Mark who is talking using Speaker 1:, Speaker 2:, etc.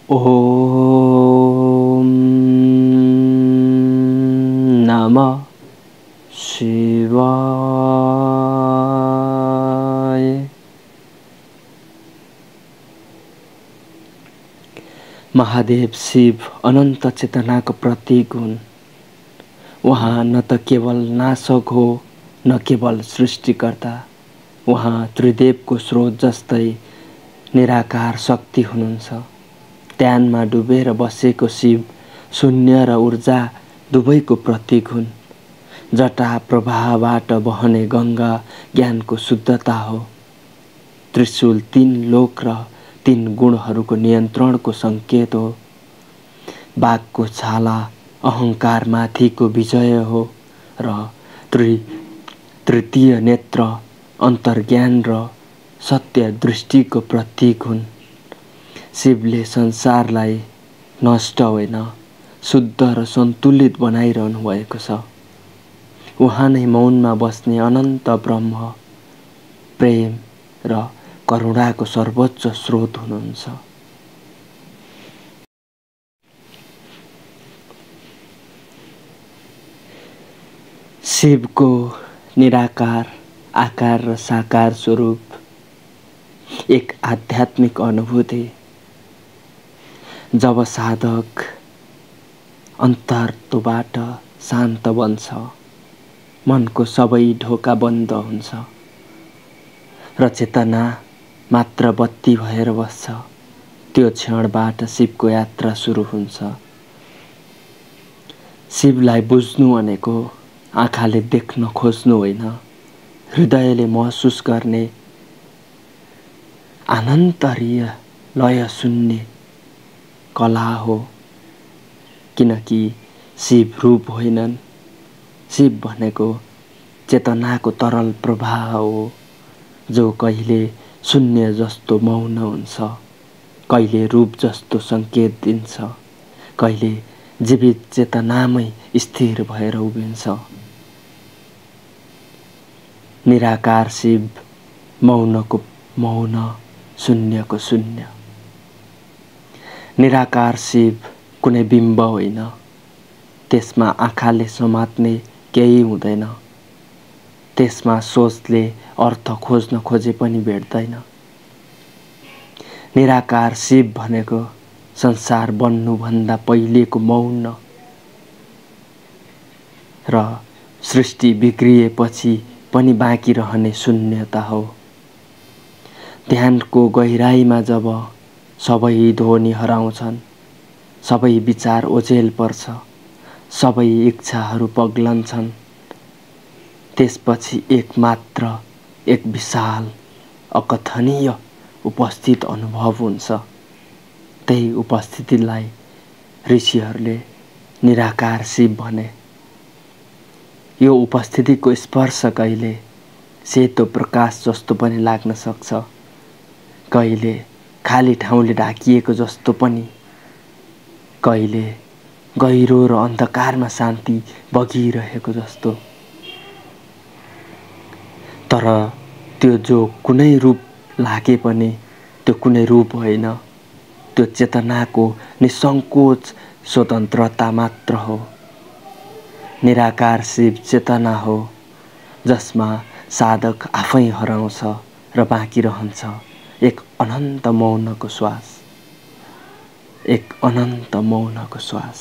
Speaker 1: ओम नमः शिवाय। महादेव शिव अनंत चेतनाको प्रतीक हुन्। उहाँ न त केवल नाशक हो न केवल सृष्टिकर्ता, उहाँ त्रिदेवको स्रोत जस्तै निराकार शक्ति हुनुहुन्छ। ध्यानमा डुबेर बसेको शिव शून्य र ऊर्जा दुवैको प्रतीक हुन्। जटा प्रवाहबाट बहने गंगा ज्ञानको शुद्धता हो। त्रिशूल 3 लोक र 3 गुणहरूको नियन्त्रणको संकेत हो। बाघको छाला अहंकारमाथिको विजय हो र तृतीय नेत्र अन्तर्ज्ञान र सत्य दृष्टिको प्रतीक हुन्। शिवले संसारलाई नष्ट होइन, शुद्ध र सन्तुलित बनाइरहनु भएको छ। उहाँ नै मौनमा बस्ने अनन्त ब्रह्म, प्रेम र करुणाको सर्वोच्च स्रोत हुनुहुन्छ। शिवको निराकार आकार र साकार स्वरूप एक आध्यात्मिक अनुभूति। जब साधक अन्तर्तोबाट शान्त बन्छ, मनको सबै ढोका बन्द हुन्छ र चेतना मात्र बत्ती भएर बस्छ, त्यो क्षणबाट शिवको यात्रा सुरु हुन्छ। शिवलाई बुझ्नु भनेको आँखाले देख्न खोज्नु होइन, हृदयले महसुस गर्ने, आनन्तरीय लय सुन्ने कला हो। किनकि शिव रूप होइनन्, शिव भनेको चेतनाको तरल प्रवाह हो, जो कहिले शून्य जस्तो मौन हुन्छ, कहिले रूप जस्तो संकेत दिन्छ, कहिले जीवित चेतनामै स्थिर भएर उभिन्छ। निराकार शिव मौनको मौन, शून्यको शून्य। निराकार शिव कुनै बिम्ब होइन, त्यसमा आँखाले समात्ने केही हुँदैन, त्यसमा सोचले अर्थ खोज्न खोजे पनि भेट्दैन। निराकार शिव भनेको संसार बन्नुभन्दा पहिलेको मौन र सृष्टि बिग्रिएपछि पनि बाँकी रहने शून्यता हो। ध्यानको गहिराईमा जब सबै ध्वनि हराउँछन्, सबै विचार ओझेल पर्छ, सबै इच्छाहरू पग्लन्छन्, त्यसपछि एक विशाल अकथनीय उपस्थित अनुभव हुन्छ। त्यही उपस्थितिलाई ऋषिहरूले निराकार शिव भने। यो उपस्थितिको स्पर्श कहिले सेतो प्रकाश जस्तो पनि लाग्न सक्छ, कहिले खाली ठाउँले ढाकिएको जस्तो पनि, कहिले गहिरो र अन्धकारमा शान्ति बगिरहेको जस्तो। तर त्यो जो कुनै रूप लागे पनि त्यो कुनै रूप होइन, त्यो चेतनाको निसंकोच स्वतन्त्रता मात्र हो। निराकार शिव चेतना हो, जसमा साधक आफै हराउँछ र बाँकी रहन्छ एक अनन्त मौनको श्वास, एक अनन्त मौनको श्वास।